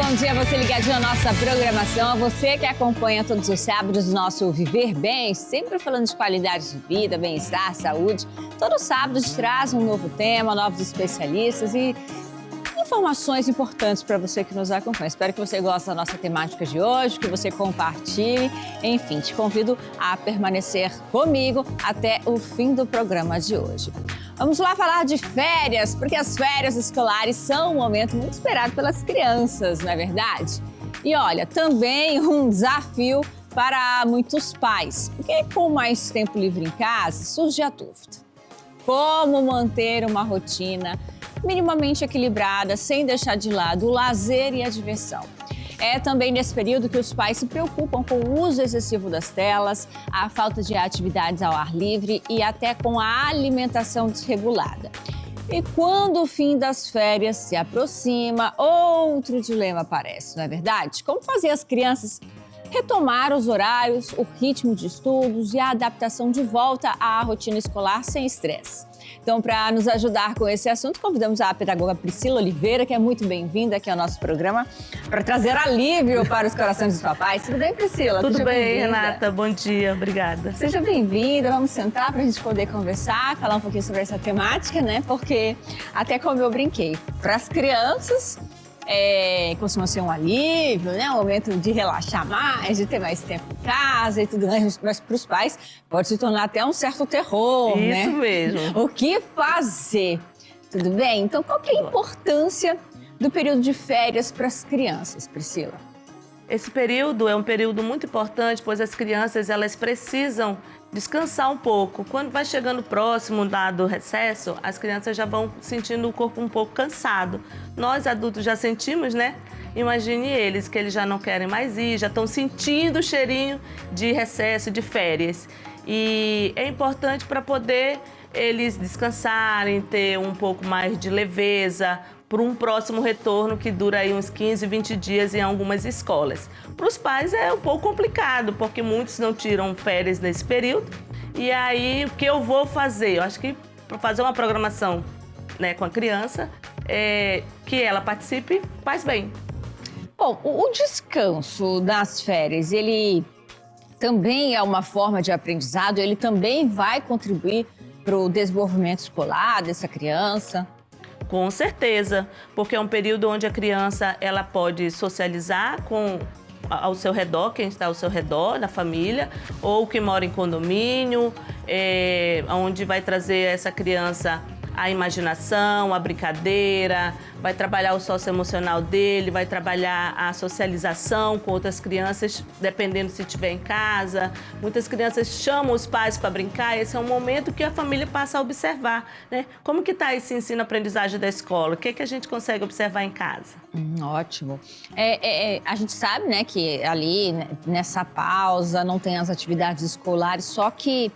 bom dia, você ligadinho na nossa programação, a você que acompanha todos os sábados o nosso Viver Bem, sempre falando de qualidade de vida, bem-estar, saúde. Todo sábado a gente traz um novo tema, novos especialistas e informações importantes para você que nos acompanha. Espero que você goste da nossa temática de hoje, que você compartilhe. Enfim, te convido a permanecer comigo até o fim do programa de hoje. Vamos lá falar de férias, porque as férias escolares são um momento muito esperado pelas crianças, não é verdade? E olha, também um desafio para muitos pais, porque com mais tempo livre em casa, surge a dúvida. Como manter uma rotina minimamente equilibrada, sem deixar de lado o lazer e a diversão? É também nesse período que os pais se preocupam com o uso excessivo das telas, a falta de atividades ao ar livre e até com a alimentação desregulada. E quando o fim das férias se aproxima, outro dilema aparece, não é verdade? Como fazer as crianças retomar os horários, o ritmo de estudos e a adaptação de volta à rotina escolar sem estresse? Então, para nos ajudar com esse assunto, convidamos a pedagoga Priscila Oliveira, que é muito bem-vinda aqui ao nosso programa, para trazer alívio para os corações dos papais. Tudo bem, Priscila? Tudo bem, Renata. Bom dia, obrigada. Seja bem-vinda. Vamos sentar para a gente poder conversar, falar um pouquinho sobre essa temática, né? Porque, até como eu brinquei, para as crianças costuma ser um alívio, né? Um momento de relaxar mais, de ter mais tempo em casa e tudo mais, mas para os pais pode se tornar até um certo terror, né? Isso mesmo. O que fazer? Tudo bem? Então, qual que é a importância do período de férias para as crianças, Priscila? Esse período é um período muito importante, pois as crianças elas precisam descansar um pouco. Quando vai chegando próximo do recesso, as crianças já vão sentindo o corpo um pouco cansado. Nós adultos já sentimos, né? Imagine eles, que eles já não querem mais ir, já estão sentindo o cheirinho de recesso, de férias. E é importante para poder eles descansarem, ter um pouco mais de leveza, para um próximo retorno que dura aí uns 15, 20 dias em algumas escolas. Para os pais é um pouco complicado, porque muitos não tiram férias nesse período. E aí, o que eu vou fazer? Eu acho que para fazer uma programação, né, com a criança, que ela participe, faz bem. Bom, o descanso das férias, ele também é uma forma de aprendizado? Ele também vai contribuir para o desenvolvimento escolar dessa criança? Com certeza, porque é um período onde a criança ela pode socializar ao seu redor, quem está ao seu redor, na família, ou quem mora em condomínio, onde vai trazer essa criança a imaginação, a brincadeira, vai trabalhar o socioemocional dele, vai trabalhar a socialização com outras crianças, dependendo se estiver em casa. Muitas crianças chamam os pais para brincar, esse é um momento que a família passa a observar, né? Como que está esse ensino-aprendizagem da escola? O que a gente consegue observar em casa? Ótimo. A gente sabe, né, que ali, nessa pausa, não tem as atividades escolares, só que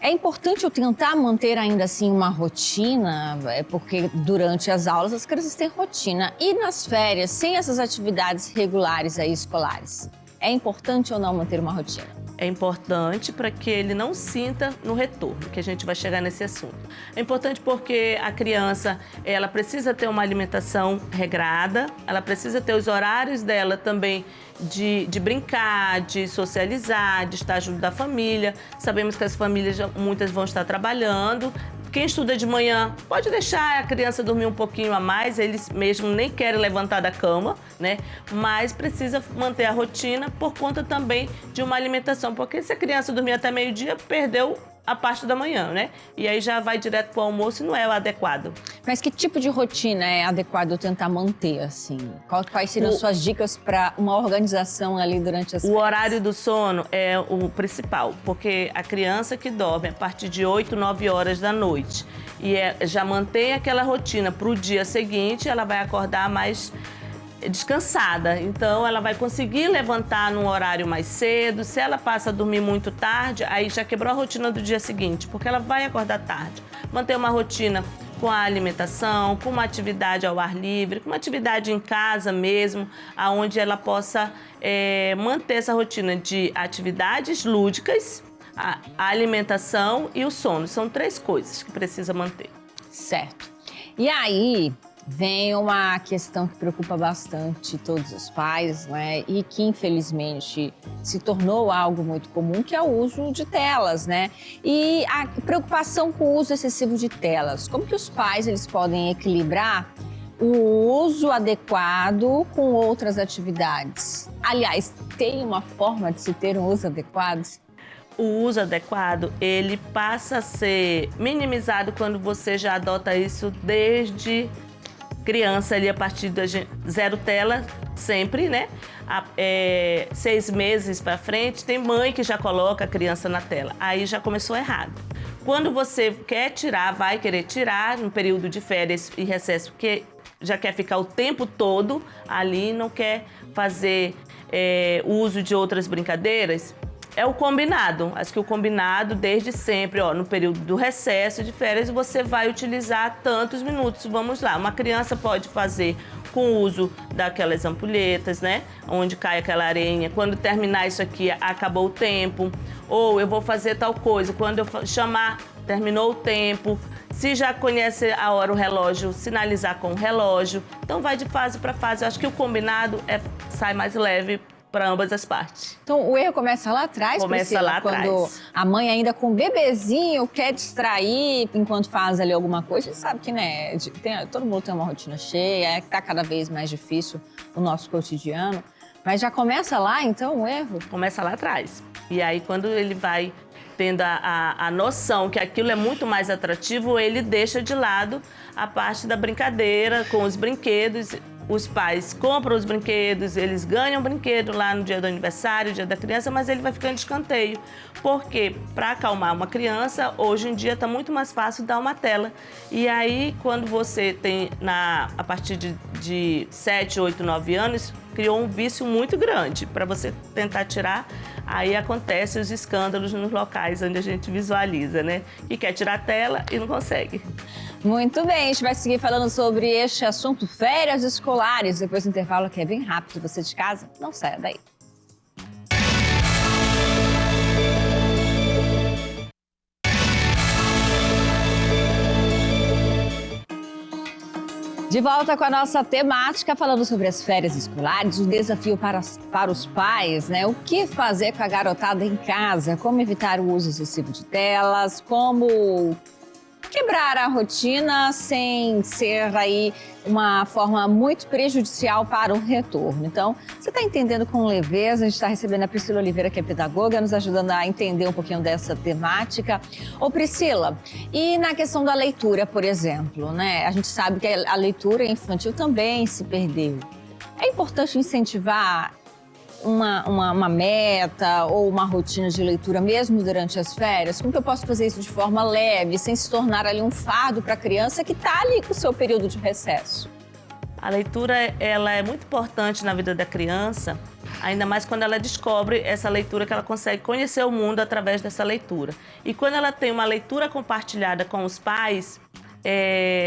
é importante eu tentar manter ainda assim uma rotina, porque durante as aulas as crianças têm rotina. E nas férias, sem essas atividades regulares aí escolares, é importante ou não manter uma rotina? É importante para que ele não sinta no retorno, que a gente vai chegar nesse assunto. É importante porque a criança, ela precisa ter uma alimentação regrada, ela precisa ter os horários dela também de brincar, de socializar, de estar junto da família. Sabemos que as famílias, muitas vão estar trabalhando. Quem estuda de manhã pode deixar a criança dormir um pouquinho a mais, eles mesmo nem querem levantar da cama, né? Mas precisa manter a rotina por conta também de uma alimentação, porque se a criança dormir até meio-dia, perdeu a parte da manhã, né? E aí já vai direto para o almoço e não é o adequado. Mas que tipo de rotina é adequado eu tentar manter, assim? Quais seriam suas dicas para uma organização ali durante as férias? O horário do sono é o principal, porque a criança que dorme a partir de 8, 9 horas da noite e já mantém aquela rotina para o dia seguinte, ela vai acordar mais descansada, então ela vai conseguir levantar num horário mais cedo. Se ela passa a dormir muito tarde, aí já quebrou a rotina do dia seguinte, porque ela vai acordar tarde. Manter uma rotina com a alimentação, com uma atividade ao ar livre, com uma atividade em casa mesmo, aonde ela possa manter essa rotina de atividades lúdicas, a alimentação e o sono. São 3 coisas que precisa manter. Certo. E aí, vem uma questão que preocupa bastante todos os pais, né? E que, infelizmente, se tornou algo muito comum, que é o uso de telas, né? E a preocupação com o uso excessivo de telas. Como que os pais eles podem equilibrar o uso adequado com outras atividades? Aliás, tem uma forma de se ter um uso adequado? O uso adequado, ele passa a ser minimizado quando você já adota isso desde criança, ali a partir da zero tela, sempre, né? 6 meses para frente, tem mãe que já coloca a criança na tela. Aí já começou errado. Quando você quer tirar, vai querer tirar no período de férias e recesso, porque já quer ficar o tempo todo ali, não quer fazer uso de outras brincadeiras, é o combinado. Acho que o combinado desde sempre, no período do recesso de férias, você vai utilizar tantos minutos. Vamos lá, uma criança pode fazer com o uso daquelas ampulhetas, né? Onde cai aquela areinha. Quando terminar isso aqui, acabou o tempo. Ou eu vou fazer tal coisa. Quando eu chamar, terminou o tempo. Se já conhece a hora, o relógio, sinalizar com o relógio. Então vai de fase para fase. Eu acho que o combinado sai mais leve para ambas as partes. Então, o erro começa lá atrás, Começa Priscila, lá quando atrás. a mãe ainda com o bebezinho quer distrair enquanto faz ali alguma coisa. A gente sabe que, né, todo mundo tem uma rotina cheia, que tá cada vez mais difícil o nosso cotidiano. Mas já começa lá, então, o erro? Começa lá atrás. E aí, quando ele vai tendo a noção que aquilo é muito mais atrativo, ele deixa de lado a parte da brincadeira com os brinquedos. Os pais compram os brinquedos, eles ganham brinquedo lá no dia do aniversário, dia da criança, mas ele vai ficando de escanteio. Porque para acalmar uma criança, hoje em dia está muito mais fácil dar uma tela. E aí, quando você tem, a partir de 7, 8, 9 anos, criou um vício muito grande. Para você tentar tirar, aí acontecem os escândalos nos locais onde a gente visualiza, né? E quer tirar a tela e não consegue. Muito bem, a gente vai seguir falando sobre este assunto, férias escolares, depois do intervalo, que é bem rápido. Você de casa, não saia daí. De volta com a nossa temática, falando sobre as férias escolares, o desafio para os pais, né? O que fazer com a garotada em casa, como evitar o uso excessivo de telas, como quebrar a rotina sem ser aí uma forma muito prejudicial para o retorno. Então, você está entendendo com leveza, a gente está recebendo a Priscila Oliveira, que é pedagoga, nos ajudando a entender um pouquinho dessa temática. Ô Priscila, e na questão da leitura, por exemplo, né? A gente sabe que a leitura infantil também se perdeu. É importante incentivar uma meta ou uma rotina de leitura mesmo durante as férias? Como que eu posso fazer isso de forma leve, sem se tornar ali um fardo para a criança que está ali com o seu período de recesso? A leitura, ela é muito importante na vida da criança, ainda mais quando ela descobre essa leitura, que ela consegue conhecer o mundo através dessa leitura. E quando ela tem uma leitura compartilhada com os pais,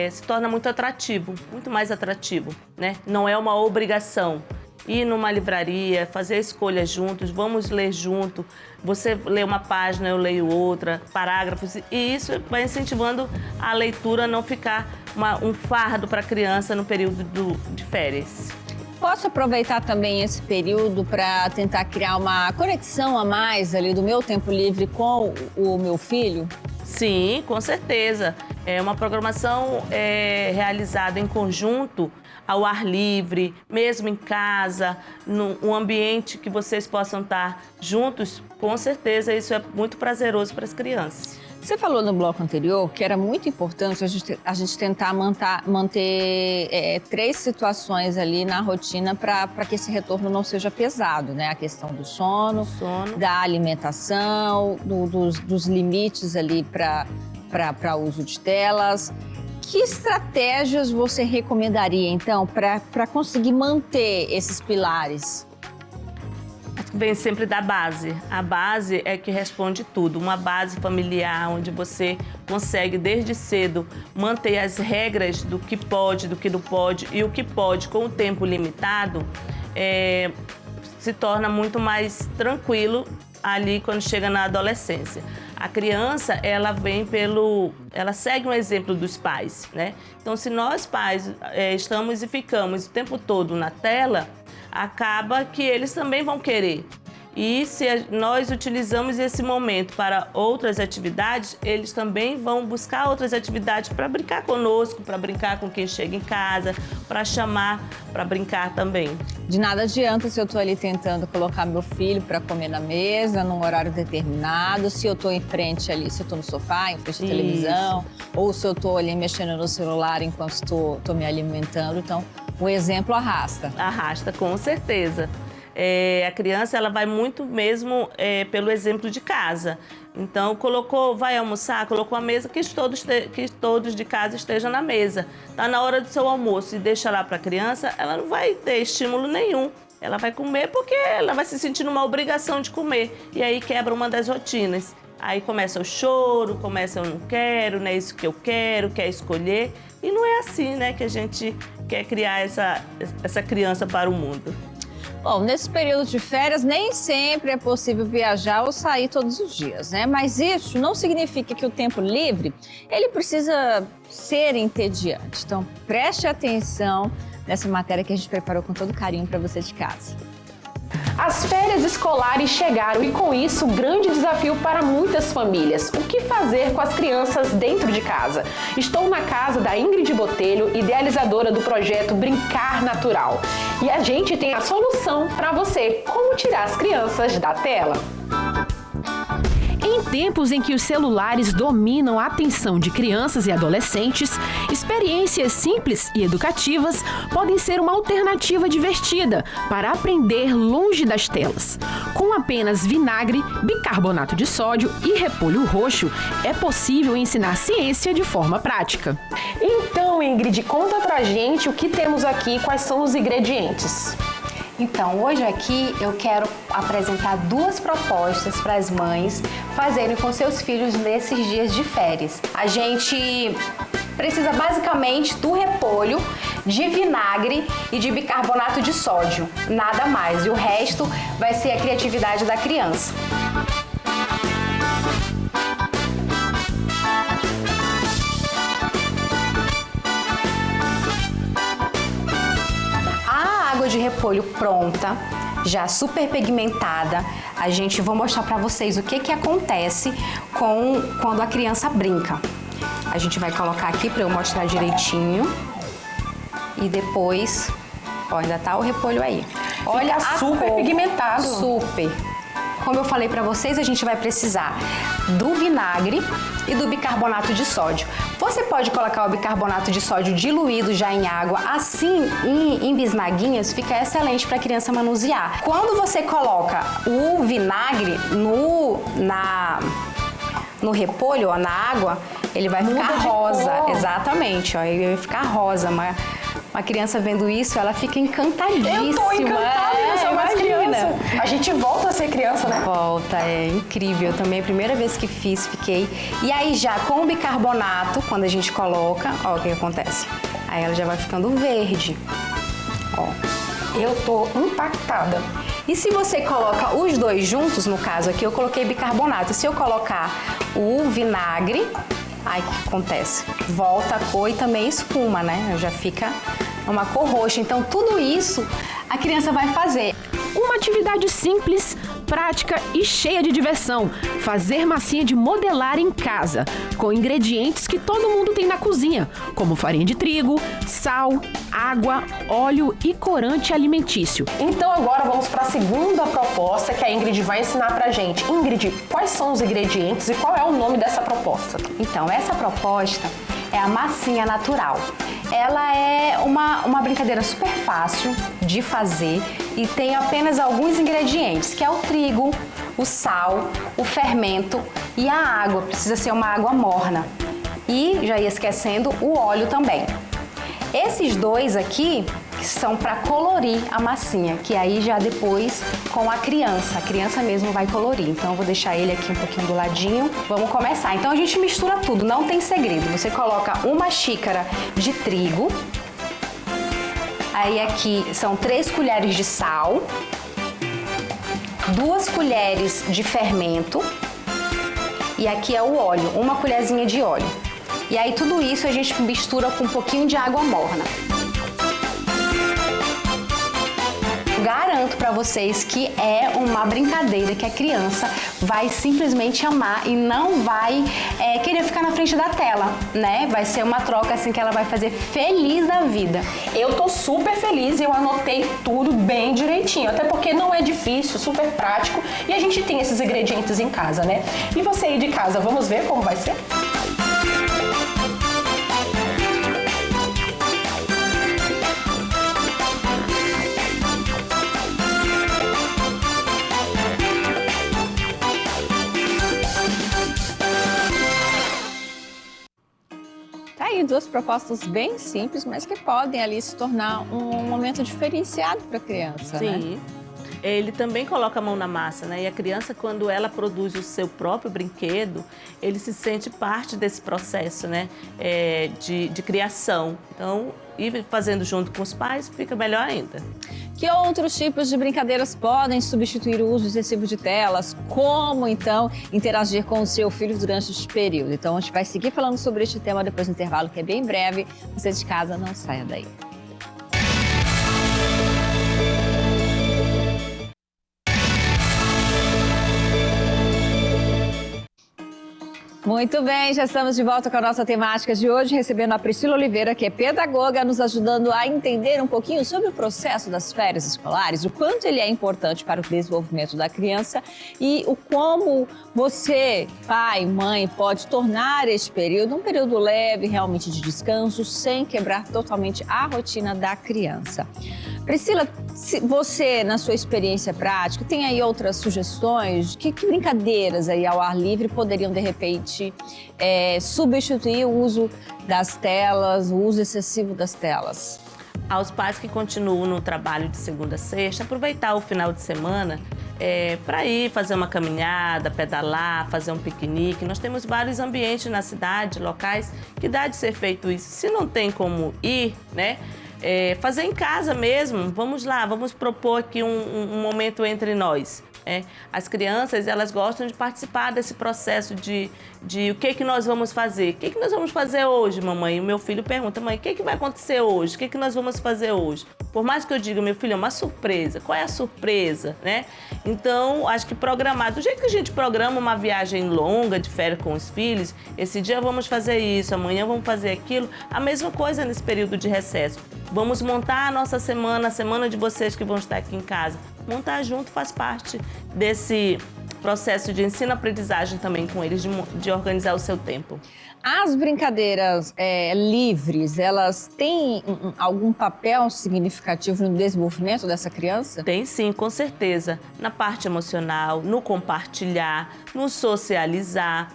se torna muito atrativo, muito mais atrativo, né? Não é uma obrigação. Ir numa livraria, fazer escolhas juntos, vamos ler junto, você lê uma página, eu leio outra, parágrafos, e isso vai incentivando a leitura a não ficar um fardo para a criança no período de férias. Posso aproveitar também esse período para tentar criar uma conexão a mais ali do meu tempo livre com o meu filho? Sim, com certeza. É uma programação realizada em conjunto, ao ar livre, mesmo em casa, num ambiente que vocês possam estar juntos. Com certeza isso é muito prazeroso para as crianças. Você falou no bloco anterior que era muito importante a gente tentar manter 3 situações ali na rotina para que esse retorno não seja pesado, né? A questão do sono, da alimentação, dos limites ali para uso de telas. Que estratégias você recomendaria, então, para conseguir manter esses pilares? Vem sempre da base. A base é que responde tudo. Uma base familiar onde você consegue, desde cedo, manter as regras do que pode, do que não pode, e o que pode com o tempo limitado, se torna muito mais tranquilo ali quando chega na adolescência. A criança, ela segue um exemplo dos pais, né? Então, se nós pais estamos e ficamos o tempo todo na tela, acaba que eles também vão querer. E se nós utilizamos esse momento para outras atividades, eles também vão buscar outras atividades para brincar conosco, para brincar com quem chega em casa, para chamar, para brincar também. De nada adianta se eu estou ali tentando colocar meu filho para comer na mesa, num horário determinado, se eu estou em frente ali, se eu estou no sofá, em frente à televisão, ou se eu estou ali mexendo no celular enquanto estou me alimentando. Então, o exemplo arrasta. Arrasta, com certeza. A criança, ela vai muito mesmo pelo exemplo de casa. Então, vai almoçar, colocou a mesa, que todos de casa estejam na mesa. Tá na hora do seu almoço e deixa lá para a criança, ela não vai ter estímulo nenhum. Ela vai comer porque ela vai se sentir numa obrigação de comer. E aí quebra uma das rotinas. Aí começa o choro, começa eu não quero, não é isso que eu quero, quer escolher. E não é assim, né, que a gente quer criar essa criança para o mundo. Bom, nesse período de férias, nem sempre é possível viajar ou sair todos os dias, né? Mas isso não significa que o tempo livre, ele precisa ser entediante. Então, preste atenção nessa matéria que a gente preparou com todo carinho para você de casa. As férias escolares chegaram e, com isso, um grande desafio para muitas famílias. O que fazer com as crianças dentro de casa? Estou na casa da Ingrid Botelho, idealizadora do projeto Brincar Natural. E a gente tem a solução para você: como tirar as crianças da tela. Em tempos em que os celulares dominam a atenção de crianças e adolescentes, experiências simples e educativas podem ser uma alternativa divertida para aprender longe das telas. Com apenas vinagre, bicarbonato de sódio e repolho roxo, é possível ensinar ciência de forma prática. Então, Ingrid, conta pra gente o que temos aqui, quais são os ingredientes. Então, hoje aqui eu quero apresentar 2 propostas para as mães fazerem com seus filhos nesses dias de férias. A gente precisa basicamente do repolho, de vinagre e de bicarbonato de sódio, nada mais. E o resto vai ser a criatividade da criança. De repolho pronta, já super pigmentada. Vou mostrar para vocês o que acontece quando a criança brinca. A gente vai colocar aqui para eu mostrar direitinho. E depois, ó, ainda tá o repolho aí. Olha, super pigmentado. Super. Como eu falei para vocês, a gente vai precisar do vinagre e do bicarbonato de sódio. Você pode colocar o bicarbonato de sódio diluído já em água, assim em bisnaguinhas, fica excelente para a criança manusear. Quando você coloca o vinagre no repolho, ó, na água, ele vai ficar rosa. Exatamente, ó, ele vai ficar rosa. Uma criança vendo isso, ela fica encantadíssima. Eu tô encantada de ser mais criança. A gente volta a ser criança, né? Volta, é incrível. Também a primeira vez que fiz, fiquei. E aí já com o bicarbonato, quando a gente coloca, ó, o que acontece? Aí ela já vai ficando verde. Ó. Eu tô impactada. E se você coloca os dois juntos, no caso aqui eu coloquei bicarbonato. Se eu colocar o vinagre, aí o que acontece? Volta a cor e também espuma, né? Já fica uma cor roxa. Então tudo isso a criança vai fazer. Uma atividade simples, prática e cheia de diversão. Fazer massinha de modelar em casa, com ingredientes que todo mundo tem na cozinha, como farinha de trigo, sal, água, óleo e corante alimentício. Então agora vamos para a segunda proposta que a Ingrid vai ensinar pra gente. Ingrid, quais são os ingredientes e qual é o nome dessa proposta? Então, essa proposta é a massinha natural. Ela é uma brincadeira super fácil de fazer e tem apenas alguns ingredientes, que é o trigo, o sal, o fermento e a água. Precisa ser uma água morna. E, já ia esquecendo, o óleo também. Esses dois aqui são para colorir a massinha, que aí já depois com a criança mesmo vai colorir. Então eu vou deixar ele aqui um pouquinho do ladinho. Vamos começar. Então a gente mistura tudo, não tem segredo. Você coloca uma xícara de trigo. Aí aqui são 3 colheres de sal, 2 colheres de fermento e aqui é o óleo, uma colherzinha de óleo. E aí tudo isso a gente mistura com um pouquinho de água morna. Garanto para vocês que é uma brincadeira que a criança vai simplesmente amar e não vai querer ficar na frente da tela, né? Vai ser uma troca assim que ela vai fazer feliz da vida. Eu tô super feliz e eu anotei tudo bem direitinho, até porque não é difícil, super prático e a gente tem esses ingredientes em casa, né? E você aí de casa, vamos ver como vai ser? Tá aí duas propostas bem simples, mas que podem ali se tornar um momento diferenciado para a criança, né? Sim. Ele também coloca a mão na massa, né? E a criança, quando ela produz o seu próprio brinquedo, ele se sente parte desse processo, né? De criação. Então, ir fazendo junto com os pais fica melhor ainda. Que outros tipos de brincadeiras podem substituir o uso excessivo de telas? Como, então, interagir com o seu filho durante este período? Então, a gente vai seguir falando sobre este tema depois do intervalo, que é bem breve. Você de casa, não saia daí. Muito bem, já estamos de volta com a nossa temática de hoje, recebendo a Priscila Oliveira, que é pedagoga, nos ajudando a entender um pouquinho sobre o processo das férias escolares, o quanto ele é importante para o desenvolvimento da criança e o como você, pai, mãe, pode tornar este período um período leve, realmente de descanso, sem quebrar totalmente a rotina da criança. Priscila, você, na sua experiência prática, tem aí outras sugestões? Que brincadeiras aí ao ar livre poderiam, de repente, substituir o uso das telas, o uso excessivo das telas? Aos pais que continuam no trabalho de segunda a sexta, aproveitar o final de semana para ir fazer uma caminhada, pedalar, fazer um piquenique. Nós temos vários ambientes na cidade, locais, que dá de ser feito isso. Se não tem como ir, né? Fazer em casa mesmo, vamos lá, vamos propor aqui um momento entre nós. As crianças, elas gostam de participar desse processo de o que nós vamos fazer. O que nós vamos fazer hoje, mamãe? O meu filho pergunta, mãe, o que vai acontecer hoje? O que nós vamos fazer hoje? Por mais que eu diga, meu filho, é uma surpresa. Qual é a surpresa, né? Então, acho que programar, do jeito que a gente programa uma viagem longa de férias com os filhos, esse dia vamos fazer isso, amanhã vamos fazer aquilo, a mesma coisa nesse período de recesso. Vamos montar a nossa semana, a semana de vocês que vão estar aqui em casa. Montar junto faz parte desse processo de ensino-aprendizagem também com eles, de organizar o seu tempo. As brincadeiras livres, elas têm algum papel significativo no desenvolvimento dessa criança? Tem sim, com certeza. Na parte emocional, no compartilhar, no socializar.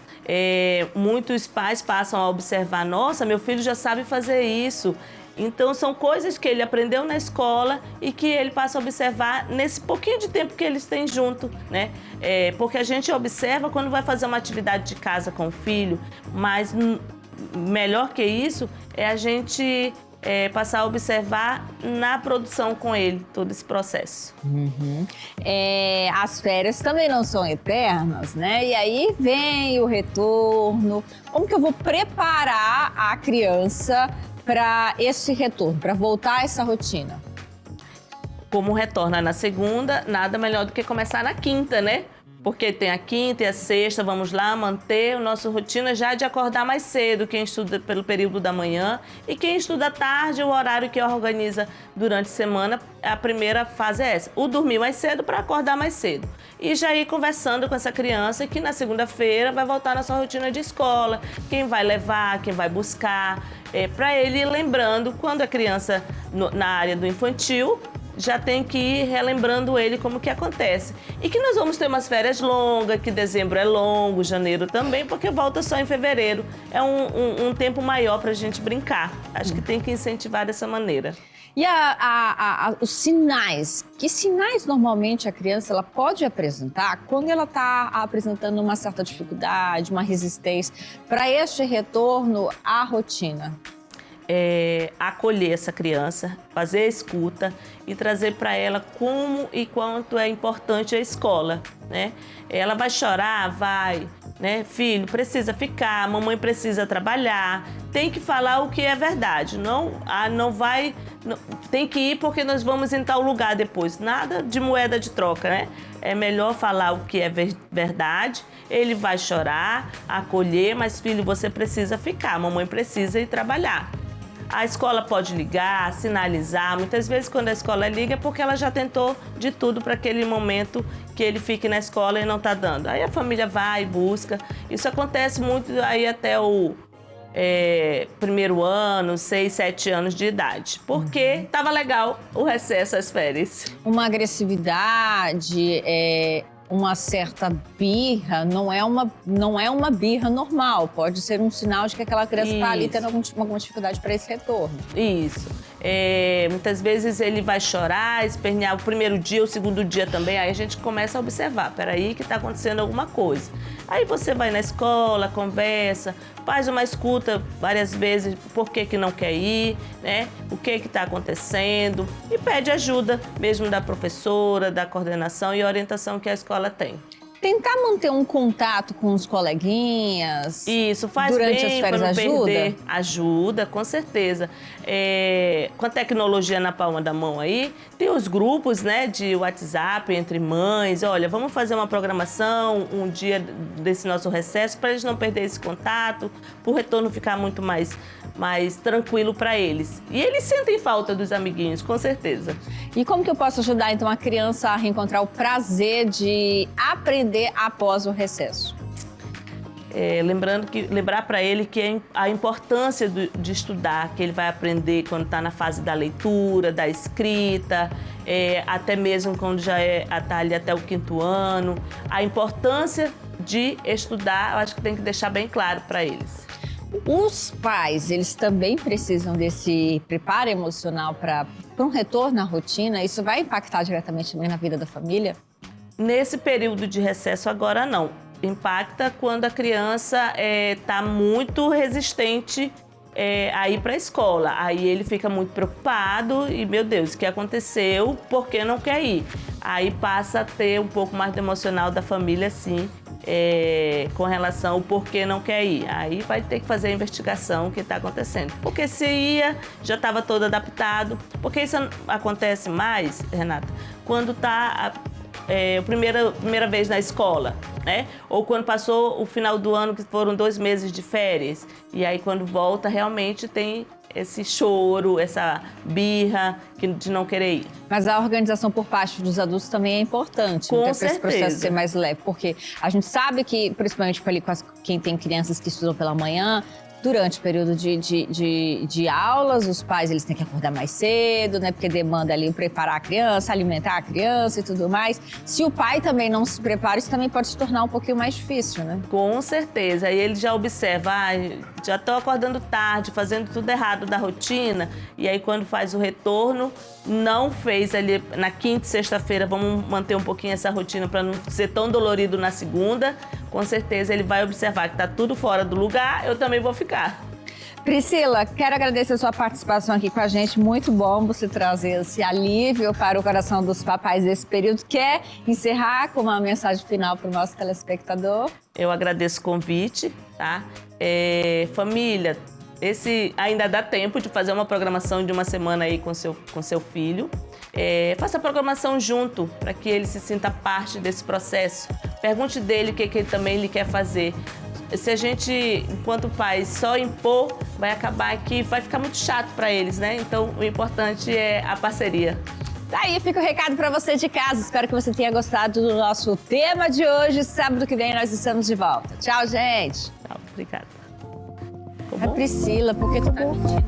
Muitos pais passam a observar, nossa, meu filho já sabe fazer isso. Então, são coisas que ele aprendeu na escola e que ele passa a observar nesse pouquinho de tempo que eles têm junto, né? Porque a gente observa quando vai fazer uma atividade de casa com o filho, mas melhor que isso é a gente passar a observar na produção com ele, todo esse processo. Uhum. As férias também não são eternas, né? E aí vem o retorno. Como que eu vou preparar a criança para esse retorno, para voltar a essa rotina? Como retorna na segunda, nada melhor do que começar na quinta, né? Porque tem a quinta e a sexta, vamos lá manter a nossa rotina já de acordar mais cedo, quem estuda pelo período da manhã e quem estuda à tarde, o horário que organiza durante a semana, a primeira fase é essa, o dormir mais cedo para acordar mais cedo. E já ir conversando com essa criança que na segunda-feira vai voltar na sua rotina de escola, quem vai levar, quem vai buscar, para ele ir lembrando quando a criança na área do infantil, já tem que ir relembrando ele como que acontece. E que nós vamos ter umas férias longas, que dezembro é longo, janeiro também, porque volta só em fevereiro. É um tempo maior para a gente brincar. Acho que tem que incentivar dessa maneira. E os sinais? Que sinais normalmente a criança ela pode apresentar quando ela está apresentando uma certa dificuldade, uma resistência para este retorno à rotina? Acolher essa criança, fazer a escuta e trazer para ela como e quanto é importante a escola, né? Ela vai chorar? Vai. né? Filho, precisa ficar, a mamãe precisa trabalhar. Tem que falar o que é verdade. Não vai... tem que ir porque nós vamos em tal lugar depois. Nada de moeda de troca, né? É melhor falar o que é verdade. Ele vai chorar, acolher, mas filho, você precisa ficar. A mamãe precisa ir trabalhar. A escola pode ligar, sinalizar. Muitas vezes quando a escola liga é porque ela já tentou de tudo para aquele momento que ele fique na escola e não está dando. Aí a família vai e busca. Isso acontece muito aí até o primeiro ano, 6, 7 anos de idade. Porque estava legal o recesso, as férias. Uma agressividade, uma certa birra, não é uma birra normal. Pode ser um sinal de que aquela criança está ali tendo alguma dificuldade para esse retorno. Isso. Muitas vezes ele vai chorar, espernear o primeiro dia, o segundo dia também. Aí a gente começa a observar, peraí que está acontecendo alguma coisa. Aí você vai na escola, conversa, faz uma escuta várias vezes, por que não quer ir, né? O que está acontecendo e pede ajuda mesmo da professora, da coordenação e orientação que a escola tem. Tentar manter um contato com os coleguinhas. Isso, faz durante bem as férias para não ajuda? perder. Ajuda, com certeza. Com a tecnologia na palma da mão aí, tem os grupos, né, de WhatsApp entre mães. Olha, vamos fazer uma programação um dia desse nosso recesso para eles não perderem esse contato, para o retorno ficar muito mais tranquilo para eles. E eles sentem falta dos amiguinhos, com certeza. E como que eu posso ajudar, então, a criança a reencontrar o prazer de aprender após o recesso? Lembrar para ele que a importância de estudar, que ele vai aprender quando está na fase da leitura, da escrita, até mesmo quando já está ali até o 5º ano. A importância de estudar, eu acho que tem que deixar bem claro para eles. Os pais, eles também precisam desse preparo emocional para um retorno à rotina? Isso vai impactar diretamente também na vida da família? Nesse período de recesso agora não. Impacta quando a criança está muito resistente a ir para a escola. Aí ele fica muito preocupado e, meu Deus, o que aconteceu? Por que não quer ir? Aí passa a ter um pouco mais do emocional da família, sim, com relação ao porquê não quer ir. Aí vai ter que fazer a investigação que está acontecendo. Porque se ia, já estava todo adaptado. Porque isso acontece mais, Renata, quando está a primeira vez na escola, né? Ou quando passou o final do ano, que foram 2 meses de férias. E aí, quando volta, realmente tem esse choro, essa birra de não querer ir. Mas a organização por parte dos adultos também é importante. Com certeza. Para esse processo ser mais leve. Porque a gente sabe que, principalmente ali quem tem crianças que estudam pela manhã, durante o período de aulas, os pais eles têm que acordar mais cedo, né? Porque demanda ali preparar a criança, alimentar a criança e tudo mais. Se o pai também não se prepara, isso também pode se tornar um pouquinho mais difícil, né? Com certeza. Aí ele já observa, já estou acordando tarde, fazendo tudo errado da rotina. E aí quando faz o retorno, não fez ali na quinta e sexta-feira, vamos manter um pouquinho essa rotina para não ser tão dolorido na segunda. Com certeza ele vai observar que está tudo fora do lugar, eu também vou ficar. Priscila, quero agradecer a sua participação aqui com a gente. Muito bom você trazer esse alívio para o coração dos papais desse período. Quer encerrar com uma mensagem final para o nosso telespectador? Eu agradeço o convite, tá? Família, ainda dá tempo de fazer uma programação de uma semana aí com seu filho. Faça a programação junto, para que ele se sinta parte desse processo. Pergunte dele o que ele também lhe quer fazer. Se a gente, enquanto pai, só impor, vai acabar que vai ficar muito chato para eles, né? Então, o importante é a parceria. Daí fica o recado para você de casa. Espero que você tenha gostado do nosso tema de hoje. Sábado que vem nós estamos de volta. Tchau, gente. Tchau, obrigada. Priscila, por que tu tá mentindo?